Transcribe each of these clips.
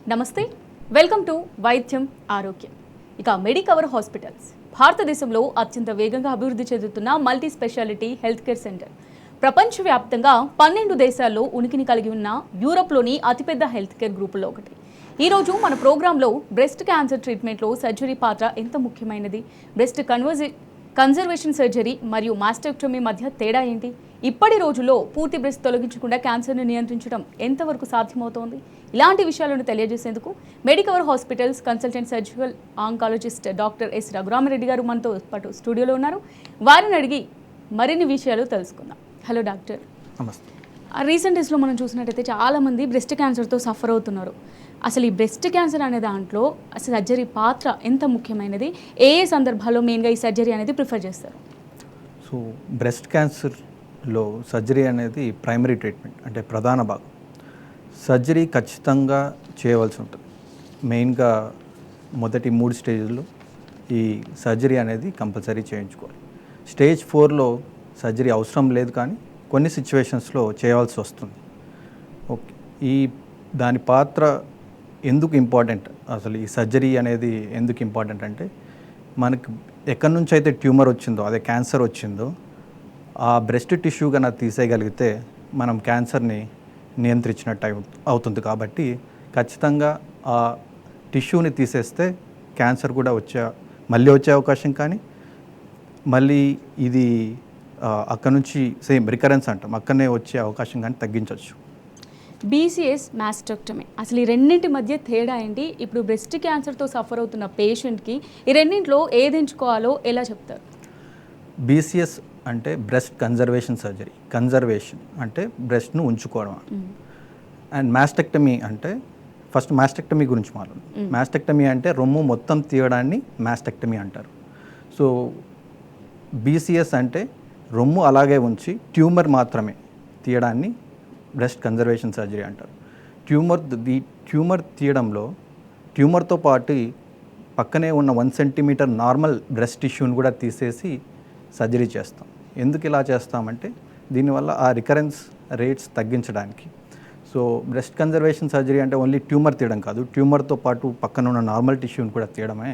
నమస్తే, welcome to వైద్యం ఆరోగ్యం. ఇక మెడికవర్ హాస్పిటల్స్ భారతదేశంలో అత్యంత వేగంగా అభివృద్ధి చెందుతున్న multi speciality health care centre. ప్రపంచవ్యాప్తంగా 12 దేశాల్లో ఉనికిని కలిగి ఉన్న యూరోప్లోని అతిపెద్ద హెల్త్ కేర్ గ్రూపుల్లో ఒకటి. ఈరోజు మన ప్రోగ్రాంలో బ్రెస్ట్ క్యాన్సర్ ట్రీట్మెంట్లో సర్జరీ పాత్ర ఎంత ముఖ్యమైనది, బ్రెస్ట్ కన్జర్వేషన్ సర్జరీ మరియు మాస్టెక్టమీ మధ్య తేడా ఏంటి, ఇప్పటి రోజుల్లో పూర్తి బ్రెస్ట్ తొలగించకుండా క్యాన్సర్ను నియంత్రించడం ఎంతవరకు సాధ్యమవుతోంది, ఇలాంటి విషయాలను తెలియజేసేందుకు Medicover hospitals consultant surgical oncologist doctor S Raghurama Reddy గారు మనతో పాటు స్టూడియోలో ఉన్నారు. వారిని అడిగి మరిన్ని విషయాలు తెలుసుకుందాం. Hello doctor. నమస్తే. రీసెంట్ డేస్లో మనం చూసినట్టయితే చాలామంది బ్రెస్ట్ క్యాన్సర్తో సఫర్ అవుతున్నారు. అసలు ఈ బ్రెస్ట్ క్యాన్సర్ అనే దాంట్లో సర్జరీ పాత్ర ఎంత ముఖ్యమైనది, ఏ ఏ సందర్భాల్లో మెయిన్గా ఈ సర్జరీ అనేది ప్రిఫర్ చేస్తారు? సో బ్రెస్ట్ క్యాన్సర్లో సర్జరీ అనేది ప్రైమరీ ట్రీట్మెంట్, అంటే ప్రధాన భాగం. సర్జరీ ఖచ్చితంగా చేయవలసి ఉంటుంది. మెయిన్గా మొదటి 3 స్టేజ్లో ఈ సర్జరీ అనేది కంపల్సరీ చేయించుకోవాలి. స్టేజ్ 4లో సర్జరీ అవసరం లేదు, కానీ కొన్ని సిచ్యువేషన్స్లో చేయవలసి వస్తుంది. ఓకే, దాని పాత్ర ఎందుకు ఇంపార్టెంట్, అసలు ఈ సర్జరీ అనేది ఎందుకు ఇంపార్టెంట్ అంటే, మనకు ఎక్కడి నుంచి అయితే ట్యూమర్ వచ్చిందో, అదే క్యాన్సర్ వచ్చిందో, ఆ బ్రెస్ట్ టిష్యూ కన్నా తీసేయగలిగితే మనం క్యాన్సర్ని నియంత్రించినట్టు అవుతుంది. కాబట్టి ఖచ్చితంగా ఆ టిష్యూని తీసేస్తే క్యాన్సర్ కూడా మళ్ళీ వచ్చే అవకాశం, కానీ మళ్ళీ ఇది అక్కడ నుంచి సేమ్ రికరెన్స్ అంటాం, అక్కడనే వచ్చే అవకాశం కానీ తగ్గించవచ్చు. బీసీఎస్, మాస్టెక్టమీ, అసలు ఈ రెండింటి మధ్య తేడా ఏంటి? ఇప్పుడు బ్రెస్ట్ క్యాన్సర్తో సఫర్ అవుతున్న పేషెంట్కి ఈ రెండింటిలో ఏది ఎంచుకోవాలో ఎలా చెప్తారు? బీసీఎస్ అంటే బ్రెస్ట్ కన్జర్వేషన్ సర్జరీ. కన్జర్వేషన్ అంటే బ్రెస్ట్ను ఉంచుకోవడం. అండ్ మాస్టెక్టమీ అంటే, ఫస్ట్ మాస్టెక్టమీ గురించి మాట్లాడు. మాస్టెక్టమీ అంటే రొమ్ము మొత్తం తీయడాన్ని మాస్టెక్టమీ అంటారు. సో బీసీఎస్ అంటే రొమ్ము అలాగే ఉంచి ట్యూమర్ మాత్రమే తీయడాన్ని బ్రెస్ట్ కన్జర్వేషన్ సర్జరీ అంటారు. ట్యూమర్ తీయడంలో ట్యూమర్తో పాటు పక్కనే ఉన్న 1 సెంటీమీటర్ నార్మల్ బ్రెస్ట్ టిష్యూని కూడా తీసేసి సర్జరీ చేస్తాం. ఎందుకు ఇలా చేస్తామంటే, దీనివల్ల ఆ రికరెన్స్ రేట్స్ తగ్గించడానికి. సో బ్రెస్ట్ కన్జర్వేషన్ సర్జరీ అంటే ఓన్లీ ట్యూమర్ తీయడం కాదు, ట్యూమర్తో పాటు పక్కన ఉన్న నార్మల్ టిష్యూని కూడా తీయడమే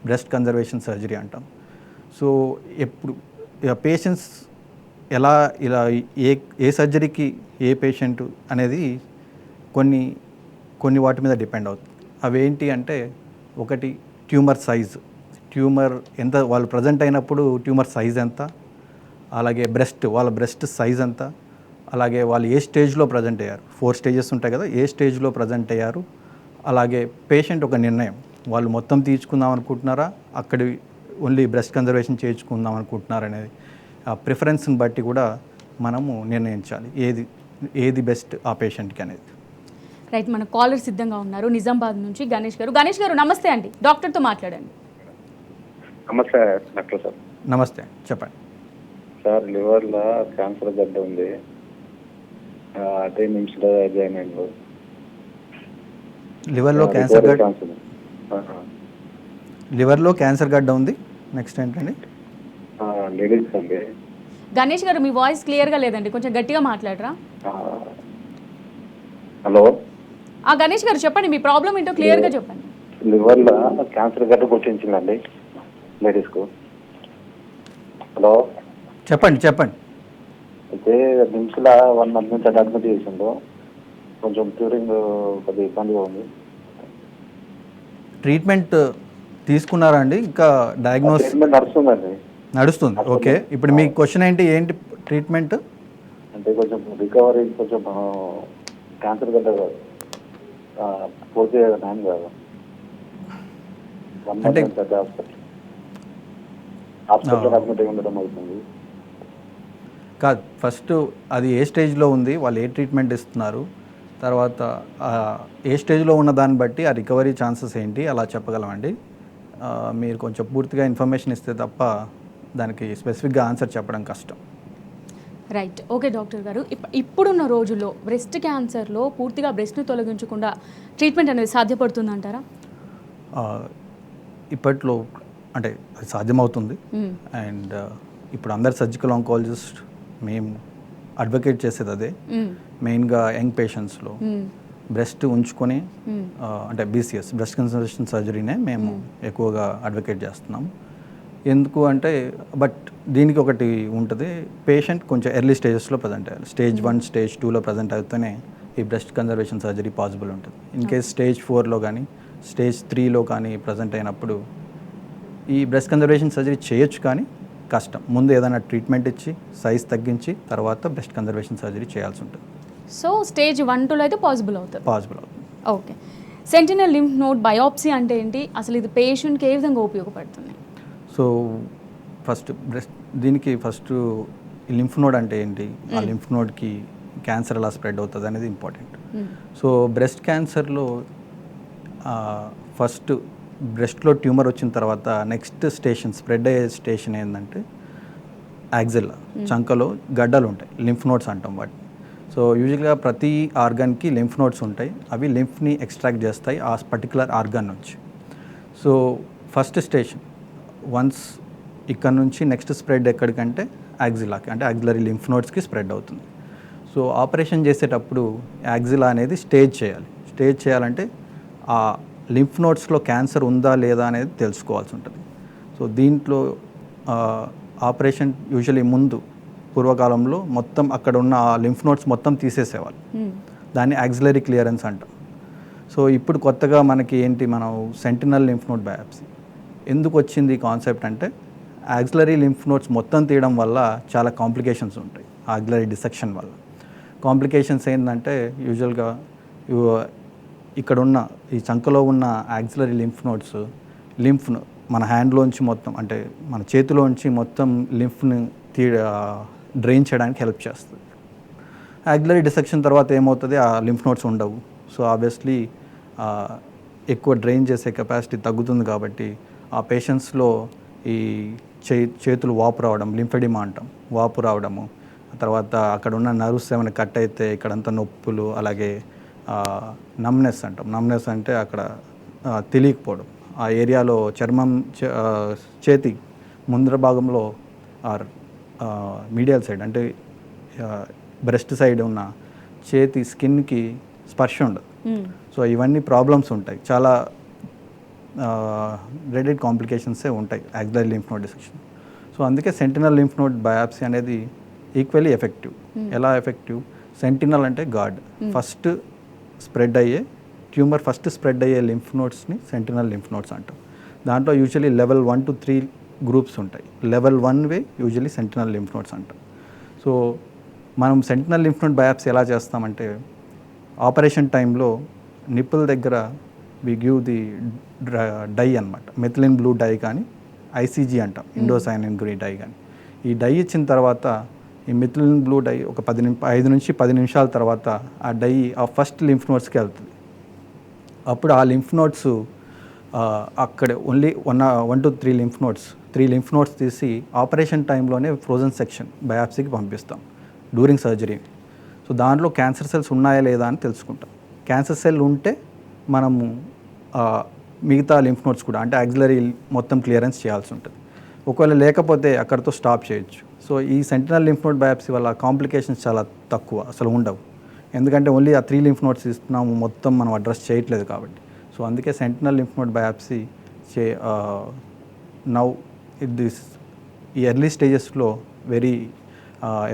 బ్రెస్ట్ కన్జర్వేషన్ సర్జరీ అంటాం. సో ఎప్పుడు పేషెంట్స్ ఇలా ఏ సర్జరీకి ఏ పేషెంట్ అనేది కొన్ని వాటి మీద డిపెండ్ అవుతుంది. అవేంటి అంటే, ఒకటి ట్యూమర్ సైజు, ట్యూమర్ ఎంత వాళ్ళు ప్రజెంట్ అయినప్పుడు ట్యూమర్ సైజ్ ఎంత, అలాగే వాళ్ళ బ్రెస్ట్ సైజ్ ఎంత, అలాగే వాళ్ళు ఏ స్టేజ్లో ప్రజెంట్ అయ్యారు. 4 స్టేజెస్ ఉంటాయి కదా, ఏ స్టేజ్లో ప్రజెంట్ అయ్యారు. అలాగే పేషెంట్ ఒక నిర్ణయం, వాళ్ళు మొత్తం తీర్చుకుందాం అనుకుంటున్నారా, అక్కడి ఓన్లీ బ్రెస్ట్ కన్జర్వేషన్ చేయించుకుందాం అనుకుంటున్నారా అనేది ఆ ప్రిఫరెన్స్ని బట్టి కూడా మనము నిర్ణయించాలి ఏది బెస్ట్ ఆ పేషెంట్కి అనేది. రైట్, మన కాలర్ సిద్ధంగా ఉన్నారు నిజామాబాద్ నుంచి గణేష్ గారు. గణేష్ గారు నమస్తే అండి, డాక్టర్తో మాట్లాడండి. నమస్తే డాక్టర్ సార్. నమస్తే, చెప్పండి సార్. లివర్లో క్యాన్సర్ గడ్డ ఉంది, అదే నిమిషంలో జాయిన్ అయింది. లివర్లో క్యాన్సర్ గడ్డ ఉంది. నెక్స్ట్ ఏంటండి? లేడీస్ అండి. గణేష్ గారు, మీ వాయిస్ క్లియర్గా లేదండి, కొంచెం గట్టిగా మాట్లాడరా? హలో. గణేష్ గారు చెప్పండి, మీ ప్రాబ్లం ఏంటో క్లియర్గా చెప్పండి. లివర్లో క్యాన్సర్ గడ్డ గుర్తించిందండి లేడీస్కు. హలో, చెప్పండి. అయితే నిమ్స్లో 1 month నుంచి అడ్మిట్ చేసిండు. కొంచెం క్యూరింగ్ కొద్దిగా ఇబ్బందిగా ఉంది. ట్రీట్మెంట్ తీసుకున్నారా అండి? ఇంకా డయాగ్నోస్ నడుస్తుంది. ఓకే, ఇప్పుడు మీ క్వశ్చన్ ఏంటి ట్రీట్మెంట్ అంటే? కొంచెం రికవరీ, కొంచెం క్యాన్సర్ గడ్డ పోతే నాన్ కాదు. అంటే హాస్పిటల్ అడ్మిట్ ఉండడం అవుతుంది కాదు. ఫస్ట్ అది ఏ స్టేజ్లో ఉంది, వాళ్ళు ఏ ట్రీట్మెంట్ ఇస్తున్నారు, తర్వాత ఏ స్టేజ్లో ఉన్న దాన్ని బట్టి ఆ రికవరీ ఛాన్సెస్ ఏంటి అలా చెప్పగలమండి. మీరు కొంచెం పూర్తిగా ఇన్ఫర్మేషన్ ఇస్తే తప్ప దానికి స్పెసిఫిక్గా ఆన్సర్ చెప్పడం కష్టం. రైట్, ఓకే డాక్టర్ గారు. ఇప్పుడున్న రోజుల్లో బ్రెస్ట్ క్యాన్సర్లో పూర్తిగా బ్రెస్ట్ని తొలగించకుండా ట్రీట్మెంట్ అనేది సాధ్యపడుతుందంటారా? ఇప్పట్లో అంటే అది సాధ్యమవుతుంది. అండ్ ఇప్పుడు అందరు సర్జికల్ ఆంకాలజిస్ట్ మేము అడ్వకేట్ చేసేది అదే. మెయిన్గా యంగ్ పేషెంట్స్లో బ్రెస్ట్ ఉంచుకొని అంటే బీసీఎస్ బ్రెస్ట్ కన్సర్వేషన్ సర్జరీనే మేము ఎక్కువగా అడ్వకేట్ చేస్తున్నాం. ఎందుకు అంటే బట్ దీనికి ఒకటి ఉంటుంది, పేషెంట్ కొంచెం ఎర్లీ స్టేజెస్లో ప్రజెంట్ అయ్యాలి. స్టేజ్ 1 స్టేజ్ 2లో ప్రజెంట్ అవుతూనే ఈ బ్రెస్ట్ కన్జర్వేషన్ సర్జరీ పాసిబుల్ ఉంటుంది. ఇన్ కేస్ స్టేజ్ 4లో కానీ స్టేజ్ 3లో కానీ ప్రజెంట్ అయినప్పుడు ఈ బ్రెస్ట్ కన్జర్వేషన్ సర్జరీ చేయొచ్చు, కానీ కష్టం. ముందు ఏదైనా ట్రీట్మెంట్ ఇచ్చి సైజ్ తగ్గించి తర్వాత బ్రెస్ట్ కన్జర్వేషన్ సర్జరీ చేయాల్సి ఉంటుంది. సో స్టేజ్ 1, 2లో అయితే పాసిబుల్ అవుతుంది. Okay. Sentinel lymph node biopsy అంటే ఏంటి, అసలు ఇది పేషెంట్కి ఏ విధంగా ఉపయోగపడుతుంది? సో ఫస్ట్ దీనికి లింఫ్ నోడ్ అంటే ఏంటి, ఆ లింఫ్ నోడ్కి క్యాన్సర్ ఎలా స్ప్రెడ్ అవుతుంది అనేది ఇంపార్టెంట్. సో బ్రెస్ట్ క్యాన్సర్లో ఫస్ట్ బ్రెస్ట్లో ట్యూమర్ వచ్చిన తర్వాత నెక్స్ట్ స్ప్రెడ్ అయ్యే స్టేషన్ ఏంటంటే యాక్సిల్లా, చంకలో గడ్డలు ఉంటాయి, లింఫ్ నోడ్స్ అంటాం వాటిని. సో యూజువల్గా ప్రతి ఆర్గాన్కి లింఫ్ నోడ్స్ ఉంటాయి, అవి లింఫ్ని ఎక్స్ట్రాక్ట్ చేస్తాయి ఆ పర్టికులర్ ఆర్గాన్ నుంచి. సో ఫస్ట్ స్టేషన్ వన్స్ ఇక్కడ నుంచి నెక్స్ట్ స్ప్రెడ్ ఎక్కడికంటే యాక్సిలాకి, అంటే యాక్సిలరీ లింఫ్ నోడ్స్కి స్ప్రెడ్ అవుతుంది. సో ఆపరేషన్ చేసేటప్పుడు యాక్సిలా అనేది స్టేజ్ చేయాలంటే ఆ లింఫ్ నోడ్స్లో క్యాన్సర్ ఉందా లేదా అనేది తెలుసుకోవాల్సి ఉంటుంది. సో దీంట్లో ఆపరేషన్ యూజువలీ ముందు పూర్వకాలంలో మొత్తం అక్కడ ఉన్న ఆ లింఫ్ నోడ్స్ మొత్తం తీసేసేవాళ్ళు, దాన్ని యాక్సిలరీ క్లియరెన్స్ అంటాం. సో ఇప్పుడు కొత్తగా మనకి ఏంటి, మనం సెంటినల్ లింఫ్ నోడ్ బయాప్సీ ఎందుకు వచ్చింది కాన్సెప్ట్ అంటే, యాక్సిలరీ లింఫ్ నోడ్స్ మొత్తం తీయడం వల్ల చాలా కాంప్లికేషన్స్ ఉంటాయి. యాక్సిలరీ డిసెక్షన్ వల్ల కాంప్లికేషన్స్ ఏంటంటే యూజువల్గా ఇక్కడ ఉన్న ఈ చంకలో ఉన్న యాక్సిలరీ లింఫ్ నోడ్స్ మన హ్యాండ్లోంచి మొత్తం, అంటే మన చేతిలోంచి మొత్తం లింఫ్ని డ్రైన్ చేయడానికి హెల్ప్ చేస్తుంది. యాక్సిలరీ డిసెక్షన్ తర్వాత ఏమవుతుంది, ఆ లింఫ్ నోడ్స్ ఉండవు. సో ఆబ్వియస్లీ ఎక్కువ డ్రైన్ చేసే కెపాసిటీ తగ్గుతుంది. కాబట్టి ఆ పేషెంట్స్లో ఈ చేతులు వాపు రావడం, లింఫెడిమా అంటాం, వాపు రావడము, తర్వాత అక్కడ ఉన్న నర్వ్స్ ఏమైనా కట్ అయితే ఇక్కడంతా నొప్పులు, అలాగే నమ్నెస్ అంటాం. నమ్నెస్ అంటే అక్కడ తెలియకపోవడం, ఆ ఏరియాలో చర్మం చేతి ముందర భాగంలో మీడియల్ సైడ్ అంటే బ్రెస్ట్ సైడ్ ఉన్న చేతి స్కిన్కి స్పర్శ ఉండదు. సో ఇవన్నీ ప్రాబ్లమ్స్ ఉంటాయి, చాలా రిలేటెడ్ కాంప్లికేషన్సే ఉంటాయి axillary lymph node dissection. So అందుకే సెంటినల్ లింఫ్ నోడ్ బయాప్సీ అనేది ఈక్వల్లీ ఎఫెక్టివ్. ఎలా ఎఫెక్టివ్? సెంటినల్ అంటే గార్డ్, ఫస్ట్ స్ప్రెడ్ అయ్యే లింఫ్ నోడ్స్ని సెంటినల్ లింఫ్ నోడ్స్ అంటాం. దాంట్లో యూజువలీ లెవెల్ 1 to 3 గ్రూప్స్ ఉంటాయి. Level 1 usually sentinel lymph nodes అంటాం. సో మనం సెంటినల్ లింఫ్ నోడ్ బయాప్సీ ఎలా చేస్తామంటే, ఆపరేషన్ టైంలో నిప్పుల దగ్గర వి గివ్ ది డై అనమాట, మెథిలిన్ బ్లూ డై కానీ ఐసీజీ అంటాం, ఇండోసైనిన్ గ్రీ డై కానీ. ఈ డై ఇచ్చిన తర్వాత ఈ మెథిలిన్ బ్లూ డై ఒక 5 నుంచి 10 నిమిషాల తర్వాత ఆ డై ఆ ఫస్ట్ లింఫ్ నోడ్స్కి వెళ్తుంది. అప్పుడు ఆ లింఫ్ నోడ్స్ అక్కడ ఓన్లీ 1 to 3 లింఫ్ నోడ్స్ తీసి ఆపరేషన్ టైంలోనే ఫ్రోజన్ సెక్షన్ బయాప్సీకి పంపిస్తాం డ్యూరింగ్ సర్జరీ. సో దాంట్లో క్యాన్సర్ సెల్స్ ఉన్నాయా లేదా అని తెలుసుకుంటాం. క్యాన్సర్ సెల్ ఉంటే మనము మిగతా లింఫ్ నోడ్స్ కూడా, అంటే యాక్సిలరీ మొత్తం క్లియరెన్స్ చేయాల్సి ఉంటుంది. ఒకవేళ లేకపోతే అక్కడితో స్టాప్ చేయొచ్చు. సో ఈ సెంటినల్ లింఫ్ నోడ్ బయాప్సీ వల్ల కాంప్లికేషన్స్ చాలా తక్కువ, అసలు ఉండవు. ఎందుకంటే ఓన్లీ ఆ 3 లింఫ్ నోడ్స్ ఇస్తున్నాము, మొత్తం మనం అడ్రస్ చేయట్లేదు కాబట్టి. సో అందుకే సెంటినల్ లింఫ్ నోడ్ బయాప్సీ ఈ ఎర్లీ స్టేజెస్లో వెరీ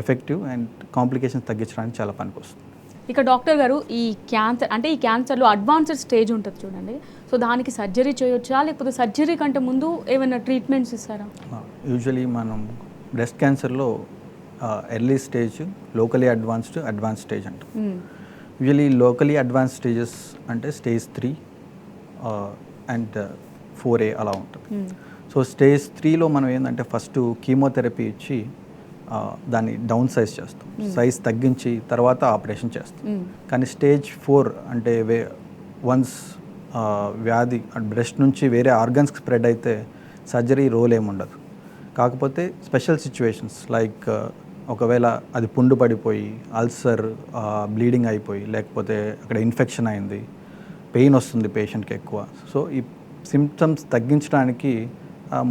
ఎఫెక్టివ్ అండ్ కాంప్లికేషన్స్ తగ్గించడానికి చాలా పనికొస్తుంది. ఇక డాక్టర్ గారు, ఈ క్యాన్సర్లో అడ్వాన్స్డ్ స్టేజ్ ఉంటుంది చూడండి, సో దానికి సర్జరీ చేయొచ్చా, లేకపోతే సర్జరీ కంటే ముందు ఏమైనా ట్రీట్మెంట్స్ ఇస్తారా? యూజువలీ మనం బ్రెస్ట్ క్యాన్సర్లో early stage, locally advance stage అంటాం. యూజువలీ లోకలీ అడ్వాన్స్ స్టేజెస్ అంటే స్టేజ్ 3 అండ్ 4A అలా ఉంటుంది. సో స్టేజ్ 3లో మనం ఏంటంటే ఫస్ట్ కీమోథెరపీ ఇచ్చి దాన్ని డౌన్ సైజ్ చేస్తాం, సైజ్ తగ్గించి తర్వాత ఆపరేషన్ చేస్తాం. కానీ స్టేజ్ 4 అంటే వన్స్ వ్యాధి బ్రెస్ట్ నుంచి వేరే ఆర్గన్స్కి స్ప్రెడ్ అయితే సర్జరీ రోల్ ఏముండదు. కాకపోతే స్పెషల్ సిచ్యువేషన్స్ లైక్ ఒకవేళ అది పుండు పడిపోయి, అల్సర్, బ్లీడింగ్ అయిపోయి, లేకపోతే అక్కడ ఇన్ఫెక్షన్ అయింది, పెయిన్ వస్తుంది పేషెంట్కి ఎక్కువ. సో ఈ సిమ్టమ్స్ తగ్గించడానికి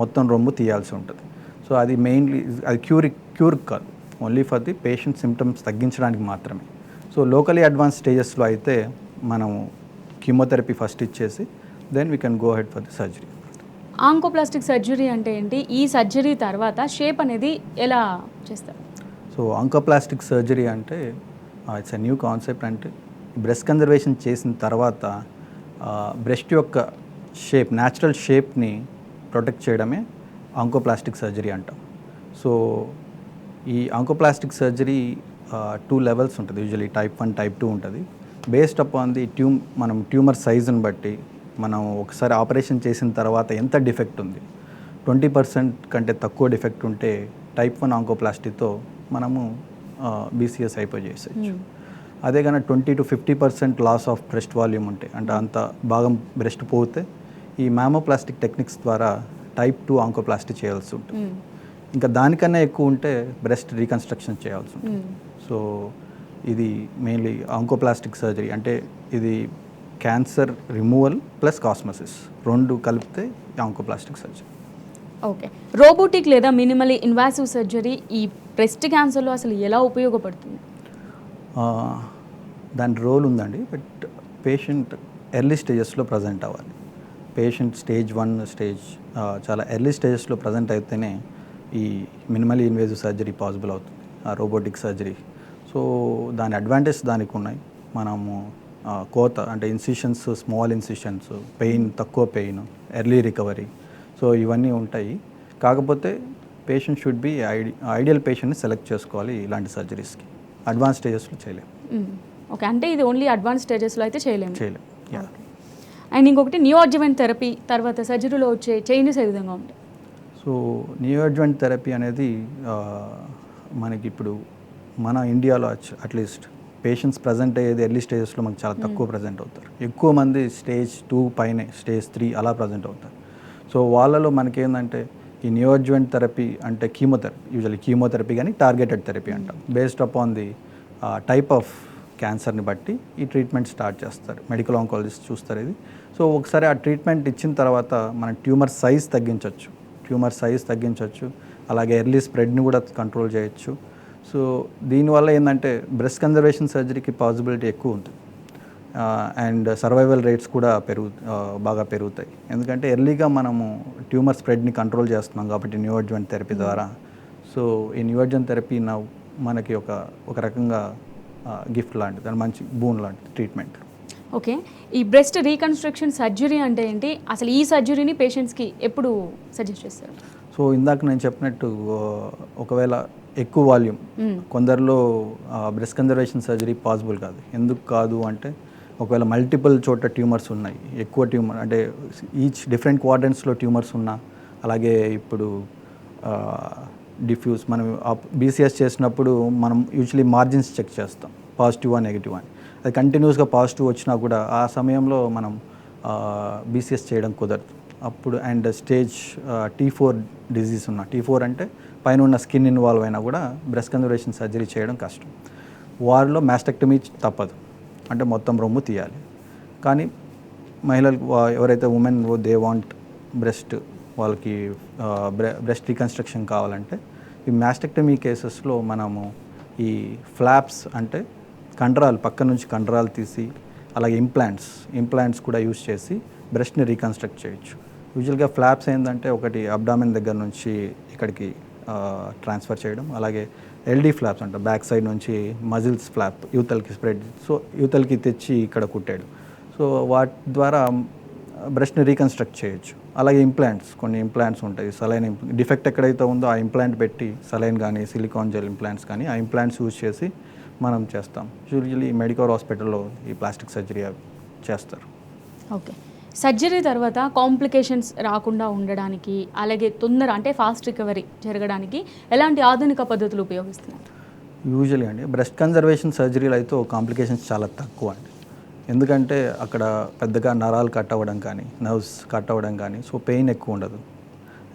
మొత్తం రొమ్ము తీయాల్సి ఉంటుంది. సో అది మెయిన్లీ అది క్యూర్ కాదు, only for the patient symptoms తగ్గించడానికి మాత్రమే. సో లోకలీ అడ్వాన్స్ స్టేజెస్లో అయితే మనం కీమోథెరపీ ఫస్ట్ ఇచ్చేసి then we can go ahead for the surgery. Oncoplastic surgery అంటే ఏంటి? ఈ సర్జరీ తర్వాత షేప్ అనేది ఎలా చేస్తారు? సో ఆంకోప్లాస్టిక్ సర్జరీ అంటే ఇట్స్ ఎ న్యూ కాన్సెప్ట్. అంటే బ్రెస్ట్ కన్జర్వేషన్ చేసిన తర్వాత బ్రెస్ట్ యొక్క షేప్, న్యాచురల్ షేప్ని ప్రొటెక్ట్ చేయడమే ఆంకోప్లాస్టిక్ సర్జరీ అంటాం. సో ఈ ఆంకోప్లాస్టిక్ సర్జరీ 2 లెవెల్స్ ఉంటుంది. యూజువలీ టైప్ 1, టైప్ 2 ఉంటుంది. బేస్డ్ అపాన్ ది మనం ట్యూమర్ సైజుని బట్టి మనం ఒకసారి ఆపరేషన్ చేసిన తర్వాత ఎంత డిఫెక్ట్ ఉంది, 20% కంటే తక్కువ డిఫెక్ట్ ఉంటే టైప్ 1 ఆంకోప్లాస్టీతో మనము బీసీఎస్ అయిపోయేసేయచ్చు. అదే కానీ 20 to 50% loss of breast volume ఉంటే, అంటే అంత భాగం బ్రెస్ట్ పోతే ఈ మ్యామోప్లాస్టిక్ టెక్నిక్స్ ద్వారా టైప్ 2 ఆంకోప్లాస్టీ చేయాల్సి ఉంటుంది. ఇంకా దానికన్నా ఎక్కువ ఉంటే బ్రెస్ట్ రీకన్స్ట్రక్షన్ చేయాల్సి ఉంటుంది. సో ఇది మెయిన్లీ ఆంకోప్లాస్టిక్ సర్జరీ అంటే ఇది క్యాన్సర్ రిమూవల్ ప్లస్ కాస్మోసిస్ 2 కలిపితే ఆంకోప్లాస్టిక్ సర్జరీ. ఓకే, రోబోటిక్ లేదా మినిమలీ ఇన్వాసివ్ సర్జరీ ఈ బ్రెస్ట్ క్యాన్సర్లో అసలు ఎలా ఉపయోగపడుతుంది? దాని రోల్ ఉందండి, బట్ పేషెంట్ ఎర్లీ స్టేజెస్లో ప్రజెంట్ అవ్వాలి. పేషెంట్ స్టేజ్ 1 స్టేజ్ చాలా ఎర్లీ స్టేజెస్లో ప్రజెంట్ అయితేనే ఈ మినిమలీ ఇన్వేజివ్ సర్జరీ పాసిబుల్ అవుతుంది, రోబోటిక్ సర్జరీ. సో దాని అడ్వాంటేజ్ దానికి ఉన్నాయి. మనము కోత అంటే ఇన్సిషన్స్, స్మాల్ ఇన్సిషన్స్, పెయిన్ తక్కువ, పెయిన్, ఎర్లీ రికవరీ, సో ఇవన్నీ ఉంటాయి. కాకపోతే పేషెంట్ షుడ్ బి ఐడియల్ పేషెంట్ని సెలెక్ట్ చేసుకోవాలి ఇలాంటి సర్జరీస్కి. అడ్వాన్స్ స్టేజెస్లో చేయలేము. ఓకే, అంటే ఇది ఓన్లీ అడ్వాన్స్ స్టేజెస్లో అయితే చేయలేము. యా. అండ్ ఇంకొకటి నియో అడ్జువెంట్ థెరపీ తర్వాత సర్జరీలో వచ్చే చేంజెస్ ఏ విధంగా ఉంటాయి? సో నియో అడ్జువెంట్ థెరపీ అనేది మనకి ఇప్పుడు మన ఇండియాలో అట్లీస్ట్ పేషెంట్స్ ప్రజెంట్ అయ్యేది ఎర్లీ స్టేజెస్లో మనకు చాలా తక్కువ ప్రజెంట్ అవుతారు. ఎక్కువ మంది స్టేజ్ 2 పైనే, స్టేజ్ 3 అలా ప్రజెంట్ అవుతారు. సో వాళ్ళలో మనకేంటంటే ఈ నియో అడ్జువెంట్ థెరపీ అంటే కీమోథెరపీ, యూజువల్లీ కీమోథెరపీ కానీ టార్గెటెడ్ థెరపీ అంటాం. Based upon the type of క్యాన్సర్ని బట్టి ఈ ట్రీట్మెంట్ స్టార్ట్ చేస్తారు. మెడికల్ ఆంకాలజిస్ట్ చూస్తారు ఇది. సో ఒకసారి ఆ ట్రీట్మెంట్ ఇచ్చిన తర్వాత మన ట్యూమర్ సైజ్ తగ్గించవచ్చు, అలాగే ఎర్లీ స్ప్రెడ్ని కూడా కంట్రోల్ చేయొచ్చు. సో దీనివల్ల ఏంటంటే బ్రెస్ట్ కన్జర్వేషన్ సర్జరీకి పాసిబిలిటీ ఎక్కువ ఉంటుంది అండ్ సర్వైవల్ రేట్స్ కూడా బాగా పెరుగుతాయి. ఎందుకంటే ఎర్లీగా మనము ట్యూమర్ స్ప్రెడ్ని కంట్రోల్ చేస్తున్నాం కాబట్టి నియో అడ్జువెంట్ థెరపీ ద్వారా. సో ఈ నియో అడ్జువెంట్ థెరపీ మనకి ఒక రకంగా గిఫ్ట్ లాంటిది, దాని మంచి బూన్ లాంటిది ట్రీట్మెంట్. ఓకే, ఈ బ్రెస్ట్ రీకన్స్ట్రక్షన్ సర్జరీ అంటే ఏంటి? అసలు ఈ సర్జరీని పేషెంట్స్కి ఎప్పుడు సజెస్ట్ చేస్తారు? సో ఇందాక నేను చెప్పినట్టు ఒకవేళ ఎక్కువ వాల్యూమ్ కొందరిలో బ్రెస్ట్ కన్జర్వేషన్ సర్జరీ పాసిబుల్ కాదు. ఎందుకు కాదు అంటే ఒకవేళ మల్టిపుల్ చోట ట్యూమర్స్ ఉన్నాయి, ఎక్కువ ట్యూమర్ అంటే ఈచ్ డిఫరెంట్ క్వాడ్రంట్స్లో ట్యూమర్స్ ఉన్నా, అలాగే ఇప్పుడు డిఫ్యూజ్ మనం బీసీఎస్ చేసినప్పుడు మనం యూజువలీ మార్జిన్స్ చెక్ చేస్తాం, పాజిటివ్ నెగిటివ్ అని. అది కంటిన్యూస్గా పాజిటివ్ వచ్చినా కూడా ఆ సమయంలో మనం బీసీఎస్ చేయడం కుదరదు అప్పుడు. అండ్ స్టేజ్ T4 డిజీజ్ ఉన్న, T4 అంటే పైన ఉన్న స్కిన్ ఇన్వాల్వ్ అయినా కూడా బ్రెస్ట్ కన్జర్వేషన్ సర్జరీ చేయడం కష్టం. వారిలో మాస్టెక్టమీ తప్పదు, అంటే మొత్తం రొమ్ము తీయాలి. కానీ మహిళలు ఎవరైతే ఉమెన్ దే వాంట్ బ్రెస్ట్, వాళ్ళకి బ్రెస్ట్ రీకన్స్ట్రక్షన్ కావాలంటే ఈ మాస్టెక్టమీ కేసెస్లో మనము ఈ ఫ్లాప్స్ అంటే కండరాలు, పక్క నుంచి కండరాలు తీసి, అలాగే ఇంప్లాంట్స్ కూడా యూజ్ చేసి బ్రెస్ట్ని రీకన్స్ట్రక్ట్ చేయొచ్చు. యూజువల్గా ఫ్లాప్స్ ఏంటంటే ఒకటి అబ్డామిన్ దగ్గర నుంచి ఇక్కడికి ట్రాన్స్ఫర్ చేయడం, అలాగే ఎల్డీ ఫ్లాప్స్ అంటే బ్యాక్ సైడ్ నుంచి మజిల్స్ ఫ్లాప్ యూతల్కి స్ప్రెడ్, సో యూతల్కి తెచ్చి ఇక్కడ కుట్టాడు. సో వాటి ద్వారా బ్రెస్ట్ని రీకన్స్ట్రక్ట్ చేయొచ్చు. అలాగే కొన్ని ఇంప్లాంట్స్ ఉంటాయి, సలైన్ డిఫెక్ట్ ఎక్కడైతే ఉందో ఆ ఇంప్లాంట్ పెట్టి సలైన్ కానీ సిలికాన్ జెల్ ఇంప్లాంట్స్ కానీ ఆ ఇంప్లాంట్స్ యూజ్ చేసి మనం చేస్తాం. యూజువల్లీ మెడికల్ హాస్పిటల్లో ఈ ప్లాస్టిక్ సర్జరీ చేస్తారు. ఓకే, సర్జరీ తర్వాత కాంప్లికేషన్స్ రాకుండా ఉండడానికి, అలాగే అంటే ఫాస్ట్ రికవరీ జరగడానికి ఎలాంటి ఆధునిక పద్ధతులు ఉపయోగిస్తున్నారు? యూజువల్లీ అండి బ్రెస్ట్ కన్జర్వేషన్ సర్జరీలు అయితే కాంప్లికేషన్స్ చాలా తక్కువ అండి. ఎందుకంటే అక్కడ పెద్దగా నరాలు కట్ అవ్వడం కానీ, నర్వ్స్ కట్ అవ్వడం కానీ, సో పెయిన్ ఎక్కువ ఉండదు.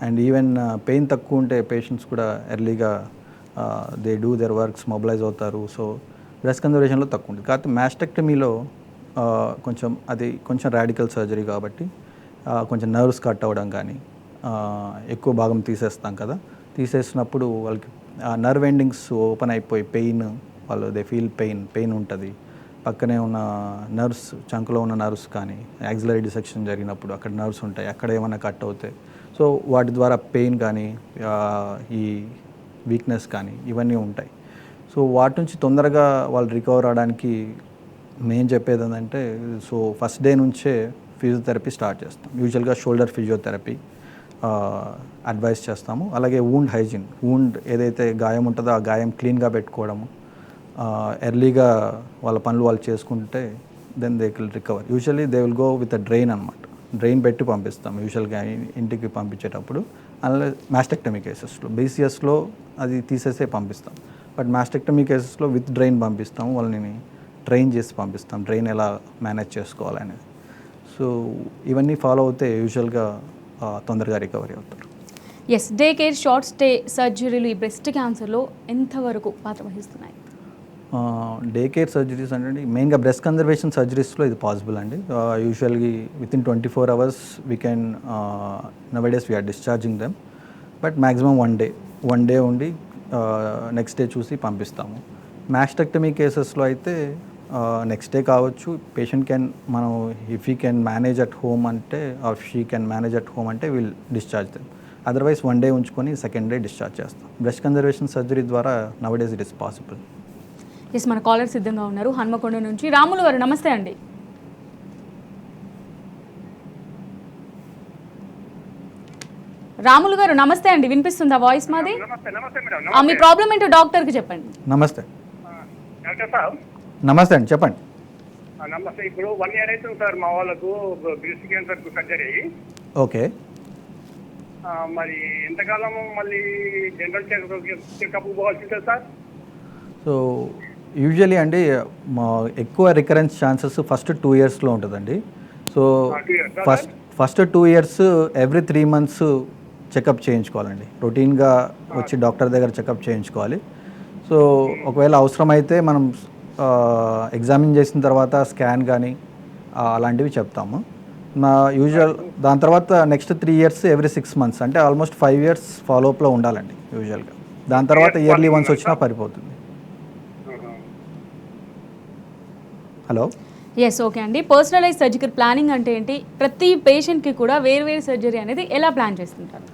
అండ్ ఈవెన్ పెయిన్ తక్కువ ఉంటే పేషెంట్స్ కూడా ఎర్లీగా they do their works, mobilise అవుతారు. సో బ్రెస్ట్ కన్జర్వేషన్లో తక్కువ ఉంటుంది. కాకపోతే మాస్టెక్టమీలో కొంచెం రాడికల్ సర్జరీ కాబట్టి కొంచెం నర్వ్స్ కట్ అవ్వడం కానీ, ఎక్కువ భాగం తీసేస్తాం కదా, తీసేసినప్పుడు వాళ్ళకి నర్వ్ ఎండింగ్స్ ఓపెన్ అయిపోయి దే ఫీల్ పెయిన్ ఉంటుంది. పక్కనే ఉన్న నర్వ్స్, చంకులో ఉన్న నర్వ్స్ కానీ, యాక్సిలరీ డిసెక్షన్ జరిగినప్పుడు అక్కడ నర్వ్స్ ఉంటాయి, అక్కడ ఏమైనా కట్ అవుతాయి. సో వాటి ద్వారా పెయిన్ కానీ, ఈ వీక్నెస్ కానీ ఇవన్నీ ఉంటాయి. సో వాటి నుంచి తొందరగా వాళ్ళు రికవర్ అవడానికి మేము చెప్పేది ఏంటంటే, సో ఫస్ట్ డే నుంచే ఫిజియోథెరపీ స్టార్ట్ చేస్తాం. యూజువల్గా షోల్డర్ ఫిజియోథెరపీ అడ్వైస్ చేస్తాము. అలాగే వూండ్ హైజీన్, వూండ్ ఏదైతే గాయం ఉంటుందో ఆ గాయం క్లీన్గా పెట్టుకోవడము, ఎర్లీగా వాళ్ళ పనులు వాళ్ళు చేసుకుంటే then they will recover. Usually they will go with a drain అనమాట. డ్రైన్ పెట్టి పంపిస్తాం యూజువల్గా ఇంటికి పంపించేటప్పుడు. అలాగే మాస్టెక్టమీ కేసెస్లో, బీసీఎస్లో అది తీసేసే పంపిస్తాం. బట్ మాస్టెక్టమీ కేసెస్లో విత్ డ్రైన్ పంపిస్తాం. వాళ్ళని ట్రైన్ చేసి పంపిస్తాం, డ్రైన్ ఎలా మేనేజ్ చేసుకోవాలనేది. సో ఇవన్నీ ఫాలో అవుతే యూజువల్గా తొందరగా రికవరీ అవుతారు. Yes, day care, short stay సర్జరీలు ఈ బ్రెస్ట్ క్యాన్సర్లో ఎంతవరకు పాత్ర వహిస్తున్నాయి? డే కేర్ సర్జరీస్ అంటే మెయిన్గా బ్రెస్ట్ కన్జర్వేషన్ సర్జరీస్లో ఇది పాసిబుల్ అండి. యూజువల్గా within 24 hours we can nowadays we are discharging them. But maximum one day ఉండి నెక్స్ట్ డే చూసి పంపిస్తాము. మాస్టెక్టమీ కేసెస్లో అయితే నెక్స్ట్ డే కావచ్చు. పేషెంట్ మనం if you can manage at home అంటే, or she can manage at home అంటే will discharge them. Otherwise one day ఉంచుకొని సెకండ్ డే డిశ్చార్జ్ చేస్తాం. బ్రెస్ట్ కన్జర్వేషన్ సర్జరీ ద్వారా nowadays it is possible. Yes, మన caller సిద్ధంగా ఉన్నారు హన్మకొండ నుంచి. రాములు గారు నమస్తే అండి. రాములు గారు నమస్తే అండి, వినిపిస్తుందా వాయిస్ మాది? మీ ప్రాబ్లం ఏంటో డాక్టర్కి చెప్పండి. నమస్తే. డాక్టర్ సార్ నమస్తే అండి, చెప్పండి. నమస్తే. ఇప్పుడు 1 year అవుతుంది సార్ మా వాళ్ళకు బ్రెస్ట్ క్యాన్సర్ సర్జరీ. ఓకే. మరి ఎంతకాలం మళ్ళీ జనరల్ చెకప్ పోవాల్సి ఉంటుంది సార్? సో యూజువలీ అండి ఎక్కువ రికరెన్స్ ఛాన్సెస్ ఫస్ట్ 2 yearsలో ఉంటుందండి. So 2 years first 2 years every 3 months checkup చేయించుకోవాలండి. రొటీన్గా వచ్చి డాక్టర్ దగ్గర చెకప్ చేయించుకోవాలి. సో ఒకవేళ అవసరమైతే మనం ఎగ్జామిన్ చేసిన తర్వాత స్కాన్ కానీ అలాంటివి చెప్తాము. దాని తర్వాత నెక్స్ట్ 3 years ఎవ్రీ 6 months, అంటే ఆల్మోస్ట్ 5 years ఫాలోఅప్లో ఉండాలండి యూజువల్గా. దాని తర్వాత ఇయర్లీ వన్స్ వచ్చినా సరిపోతుంది. హలో. ఎస్, ఓకే అండి. పర్సనలైజ్ సర్జికల్ ప్లానింగ్ అంటే ప్రతి పేషెంట్కి కూడా వేరు సర్జరీ అనేది ఎలా ప్లాన్ చేస్తుంటారు?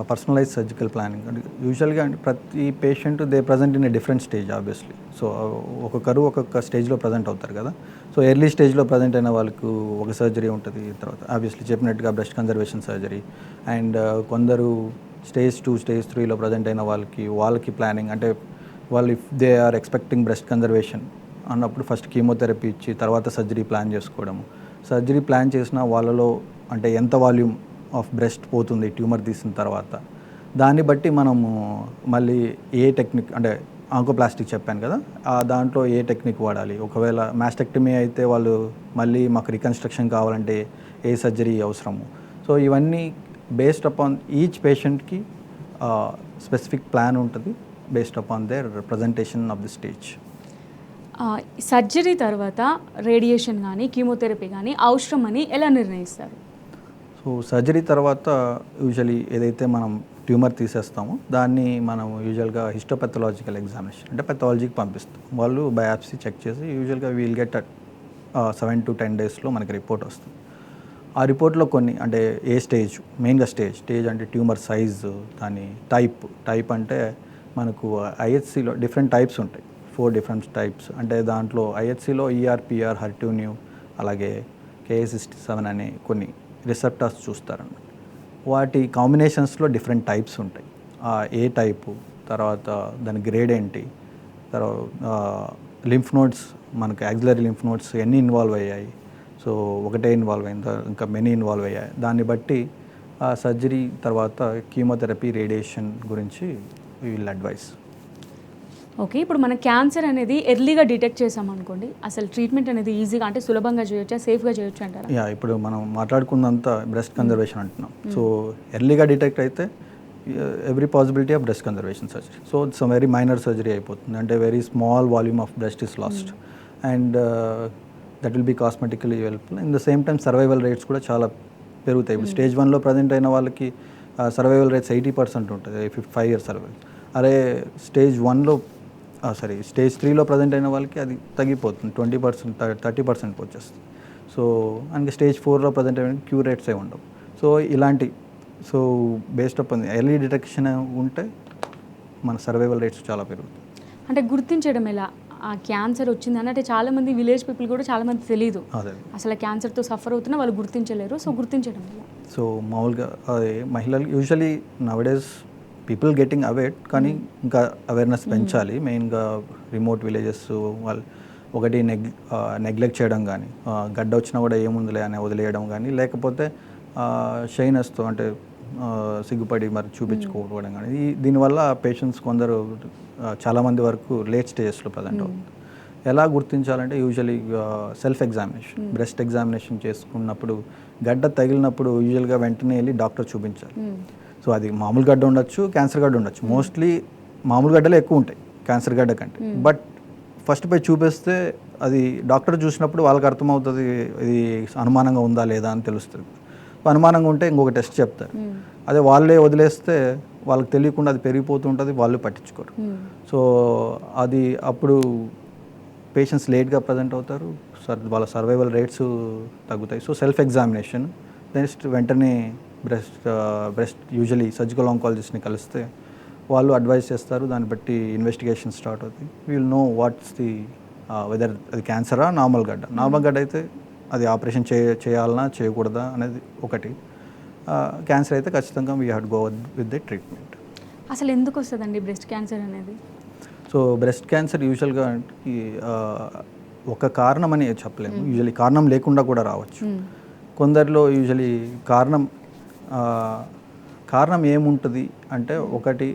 పర్సనలైజ్ సర్జికల్ ప్లానింగ్ అంటే యూజువల్గా అంటే ప్రతి patient they present in a different stage obviously. So ఒక్కొక్కరు ఒక్కొక్క స్టేజ్లో ప్రజెంట్ అవుతారు కదా. సో ఎర్లీ స్టేజ్లో ప్రజెంట్ అయిన వాళ్ళకు ఒక సర్జరీ ఉంటుంది. తర్వాత ఆబ్వియస్లీ చెప్పినట్టుగా బ్రెస్ట్ కన్జర్వేషన్ సర్జరీ. అండ్ కొందరు స్టేజ్ 2, స్టేజ్ 3లో ప్రజెంట్ అయిన వాళ్ళకి ప్లానింగ్ అంటే వాళ్ళు if they are expecting breast conservation అన్నప్పుడు ఫస్ట్ కీమోథెరపీ ఇచ్చి తర్వాత సర్జరీ ప్లాన్ చేసుకోవడము. సర్జరీ ప్లాన్ చేసిన వాళ్ళలో అంటే ఎంత వాల్యూమ్ ఆఫ్ బ్రెస్ట్ పోతుంది ట్యూమర్ తీసిన తర్వాత, దాన్ని బట్టి మనము మళ్ళీ ఏ టెక్నిక్ అంటే ఆంకోప్లాస్టిక్ చెప్పాను కదా, దాంట్లో ఏ టెక్నిక్ వాడాలి. ఒకవేళ మాస్టెక్టమీ అయితే వాళ్ళు మళ్ళీ మాకు రికన్స్ట్రక్షన్ కావాలంటే ఏ సర్జరీ అవసరము. సో ఇవన్నీ బేస్డ్ అపాన్ ఈచ్ పేషెంట్కి స్పెసిఫిక్ ప్లాన్ ఉంటుంది based upon there presentation of the stage. Surgery తర్వాత రేడియేషన్ కానీ కీమోథెరపీ కానీ అవసరమని ఎలా నిర్ణయిస్తారు? సో సర్జరీ తర్వాత యూజువలీ ఏదైతే మనం ట్యూమర్ తీసేస్తామో దాన్ని మనం యూజువల్గా హిస్టోపెథలాజికల్ ఎగ్జామినేషన్ అంటే పెథాలజీకి పంపిస్తాం. వాళ్ళు బయాప్సీ చెక్ చేసి యూజువల్గా వీల్ గెట్ 7 to 10 daysలో మనకి రిపోర్ట్ వస్తుంది. ఆ రిపోర్ట్లో కొన్ని అంటే ఏ స్టేజ్, మెయిన్గా స్టేజ్ అంటే ట్యూమర్ సైజు, దాని టైప్ అంటే మనకు ఐహెచ్సిలో డిఫరెంట్ టైప్స్ ఉంటాయి. 4 different టైప్స్. అంటే దాంట్లో ఐహెచ్సిలో ఈఆర్పిఆర్, హర్ట్యూన్యూ, అలాగే KA67 అనే కొన్ని రిసెప్టార్స్ చూస్తారన్నమాట. వాటి కాంబినేషన్స్లో డిఫరెంట్ టైప్స్ ఉంటాయి. ఏ టైపు, తర్వాత దాని గ్రేడ్ ఏంటి, తర్వాత లింఫ్ నోడ్స్, మనకు యాక్సిలరీ లింఫ్ నోడ్స్ ఎన్ని ఇన్వాల్వ్ అయ్యాయి, సో ఒకటే ఇన్వాల్వ్ అయిందా ఇంకా మెనీ ఇన్వాల్వ్ అయ్యాయి, దాన్ని బట్టి సర్జరీ తర్వాత కీమోథెరపీ, రేడియేషన్ గురించి వీళ్ళు అడ్వైస్. ఓకే, ఇప్పుడు మన క్యాన్సర్ అనేది ఎర్లీగా డిటెక్ట్ చేసామనుకోండి, అసలు ట్రీట్మెంట్ అనేది ఈజీగా అంటే సులభంగా చేయొచ్చా, సేఫ్గా చేయొచ్చు అంటారా? ఇప్పుడు మనం మాట్లాడుకున్నంత బ్రెస్ట్ కన్జర్వేషన్ అంటున్నాం. సో ఎర్లీగా డిటెక్ట్ అయితే every possibility of breast conservation surgery. So it's very minor surgery అయిపోతుంది. అంటే very small volume of breast is lost and that will be cosmetically helpful. In the same time survival rates కూడా చాలా పెరుగుతాయి. ఇప్పుడు stage 1లో present అయిన వాళ్ళకి survival rates 80% ఉంటుంది, 5 years survival. అదే స్టేజ్ 1లో సారీ స్టేజ్ 3లో ప్రజెంట్ అయిన వాళ్ళకి అది తగ్గిపోతుంది 20%, 30% వచ్చేస్తుంది. సో అందుకే స్టేజ్ 4లో ప్రజెంట్ అయిన క్యూర్ రేట్స్ ఏ ఉండవు. సో ఇలాంటి బేస్డ్ అప్ ఎర్లీ డిటెక్షన్ ఉంటే మన సర్వైవల్ రేట్స్ చాలా పెరుగుతాయి. అంటే గుర్తించడం ఎలా ఆ క్యాన్సర్ వచ్చిందని? అంటే చాలామంది విలేజ్ పీపుల్ కూడా చాలామంది తెలియదు అదే అసలు క్యాన్సర్తో సఫర్ అవుతున్నా వాళ్ళు గుర్తించలేరు. సో గుర్తించడం ఎలా? సో మామూలుగా అదే మహిళలు యూజువలీ నవడేస్ పీపుల్ గెటింగ్ అవేర్, కానీ ఇంకా అవేర్నెస్ పెంచాలి. మెయిన్గా రిమోట్ విలేజెస్ వాళ్ళు ఒకటి నెగ్లెక్ట్ చేయడం కానీ, గడ్డ వచ్చినా కూడా ఏముందిలే అని వదిలేయడం కానీ, లేకపోతే షైనెస్తో అంటే సిగ్గుపడి మరి చూపించుకోవడం కానీ, దీనివల్ల పేషెంట్స్ కొందరు చాలామంది వరకు లేట్ స్టేజెస్లో ప్రజెంట్ అవుతుంది. ఎలా గుర్తించాలంటే usually self examination, breast examination చేసుకున్నప్పుడు గడ్డ తగిలినప్పుడు యూజువల్గా వెంటనే వెళ్ళి డాక్టర్ చూపించాలి. సో అది మామూలు గడ్డ ఉండొచ్చు, క్యాన్సర్ గడ్డ ఉండొచ్చు. మోస్ట్లీ మామూలు గడ్డలే ఎక్కువ ఉంటాయి క్యాన్సర్ గడ్డ కంటే. బట్ ఫస్ట్ పోయి చూపిస్తే అది డాక్టర్ చూసినప్పుడు వాళ్ళకి అర్థమవుతుంది ఇది అనుమానంగా ఉందా లేదా అని తెలుస్తుంది. అనుమానంగా ఉంటే ఇంకొక టెస్ట్ చెప్తారు. అదే వాళ్ళే వదిలేస్తే వాళ్ళకి తెలియకుండా అది పెరిగిపోతుంటుంది, వాళ్ళు పట్టించుకోరు. సో అది అప్పుడు పేషెంట్స్ లేట్గా ప్రజెంట్ అవుతారు, వాళ్ళ సర్వైవల్ రేట్స్ తగ్గుతాయి. సో సెల్ఫ్ ఎగ్జామినేషన్, నెక్స్ట్ వెంటనే బ్రెస్ట్ యూజువలీ సర్జికల్ ఆంకాలజిస్ట్ని కలిస్తే వాళ్ళు అడ్వైస్ చేస్తారు. దాన్ని బట్టి ఇన్వెస్టిగేషన్ స్టార్ట్ అవుతుంది. Will know what's the whether అది క్యాన్సరా నార్మల్ గడ్డ. నార్మల్ గడ్డ అయితే అది ఆపరేషన్ చేయాలన్నా చేయకూడదా అనేది ఒకటి. క్యాన్సర్ అయితే ఖచ్చితంగా we have to go with the treatment. అసలు ఎందుకు వస్తుందండి బ్రెస్ట్ క్యాన్సర్ అనేది? సో బ్రెస్ట్ క్యాన్సర్ యూజువల్గా ఒక కారణం అని చెప్పలేము. యూజువల్లీ కారణం లేకుండా కూడా రావచ్చు. కొందరిలో యూజువల్లీ కారణం ఏముంటుంది అంటే ఒకటి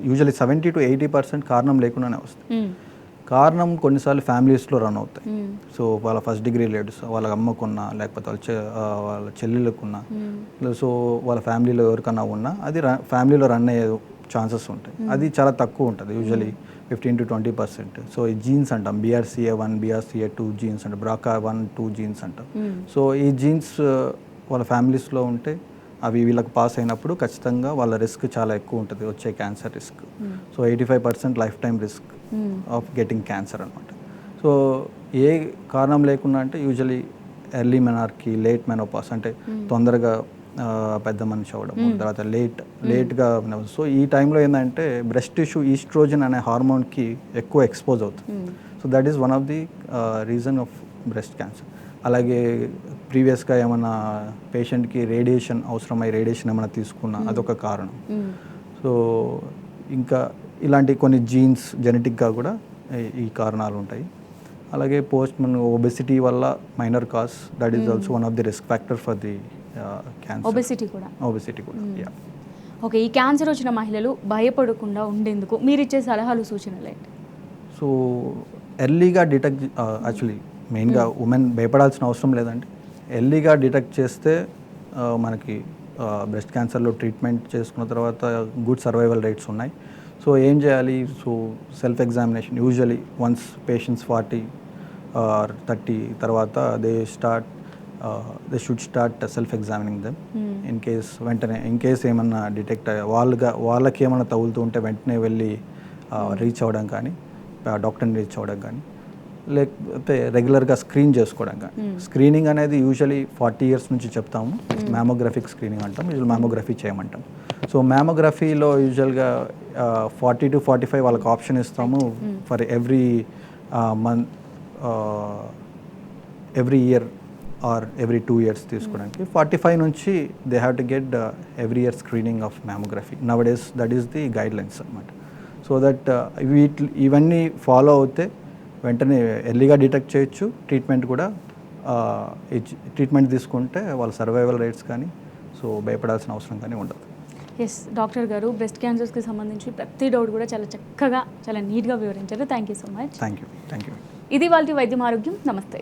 యూజువల్లీ 70 to 80% కారణం లేకుండానే వస్తుంది. కారణం కొన్నిసార్లు ఫ్యామిలీస్లో రన్ అవుతాయి. సో వాళ్ళ ఫస్ట్ డిగ్రీ రిలేటివ్స్, వాళ్ళ అమ్మకున్నా లేకపోతే వాళ్ళ చెల్లెళ్ళకున్నా, సో వాళ్ళ ఫ్యామిలీలో ఎవరికన్నా ఉన్నా అది ఫ్యామిలీలో రన్ అయ్యే ఛాన్సెస్ ఉంటాయి. అది చాలా తక్కువ ఉంటుంది, యూజువలీ 15 to 20%. సో ఈ జీన్స్ అంటాం, BRCA1, BRCA2 జీన్స్ అంటాం, BRCA1, 2 జీన్స్ అంటాం. సో ఈ జీన్స్ వాళ్ళ ఫ్యామిలీస్లో ఉంటే అవి వీళ్ళకి పాస్ అయినప్పుడు ఖచ్చితంగా వాళ్ళ రిస్క్ చాలా ఎక్కువ ఉంటుంది, వచ్చే cancer risk. So 85% life time risk of getting cancer అనమాట. సో ఏ కారణం లేకుండా అంటే usually early menarche, late menopause అంటే తొందరగా పెద్ద మనిషి అవ్వడం, తర్వాత లేట్గా. సో ఈ టైంలో ఏంటంటే బ్రెస్ట్ టిష్యూ ఈస్ట్రోజన్ అనే హార్మోన్కి ఎక్కువ ఎక్స్పోజ్ అవుతుంది. So that is one of the reason of breast cancer. అలాగే ప్రీవియస్గా ఏమైనా పేషెంట్కి రేడియేషన్ అవసరమై రేడియేషన్ ఏమైనా తీసుకున్నా అదొక కారణం. సో ఇంకా ఇలాంటి కొన్ని జీన్స్ జెనెటిక్గా కూడా ఈ కారణాలు ఉంటాయి. అలాగే ఒబెసిటీ వల్ల minor cause, that is also one of the risk factor for the cancer. Obesity కూడా. ఓకే, ఈ క్యాన్సర్ వచ్చిన మహిళలు భయపడకుండా ఉండేందుకు మీరు ఇచ్చే సలహాలు, సూచనలు ఏంటి? సో ఎర్లీగా డిటెక్ట్, యాక్చువల్లీ మెయిన్గా ఉమెన్ భయపడాల్సిన అవసరం లేదండి. ఎర్లీగా డిటెక్ట్ చేస్తే మనకి బ్రెస్ట్ క్యాన్సర్లో ట్రీట్మెంట్ చేసుకున్న తర్వాత గుడ్ సర్వైవల్ రేట్స్ ఉన్నాయి. సో ఏం చేయాలి? So self examination, usually once patients 40 or 30 తర్వాత they should start self examining them. In case ఏమన్నా డిటెక్ట్ వాళ్ళకి ఏమన్నా తగులుతూ ఉంటే వెంటనే వెళ్ళి రీచ్ అవ్వడం కానీ, డాక్టర్ని రీచ్ అవ్వడం కానీ, లేకపోతే రెగ్యులర్గా స్క్రీన్ చేసుకోవడం కానీ. స్క్రీనింగ్ అనేది యూజువలీ 40 years నుంచి చెప్తాము, మ్యామోగ్రఫిక్ స్క్రీనింగ్ అంటాం. యూజువల్ మ్యామోగ్రఫీ చేయమంటాం. సో మ్యామోగ్రఫీలో యూజువల్గా 40 to 45 వాళ్ళకి ఆప్షన్ ఇస్తాము for every month, every year or every 2 years తీసుకోవడానికి. 45 నుంచి they have to get every year screening of mammography. Nowadays that is the guidelines అనమాట. సో దట్ ఇవన్నీ ఫాలో అవుతే వెంటనే ఎర్లీగా డిటెక్ట్ చేయొచ్చు. ట్రీట్మెంట్ తీసుకుంటే వాళ్ళ సర్వైవల్ రేట్స్ కానీ, సో భయపడాల్సిన అవసరం కానీ ఉండదు. ఎస్ డాక్టర్ గారు, బ్రెస్ట్ క్యాన్సర్స్కి సంబంధించి ప్రతి డౌట్ కూడా చాలా చక్కగా, చాలా నీట్గా వివరించారు. Thank you so much. Thank you. ఇది వాళ్ళ వైద్యం ఆరోగ్యం. నమస్తే.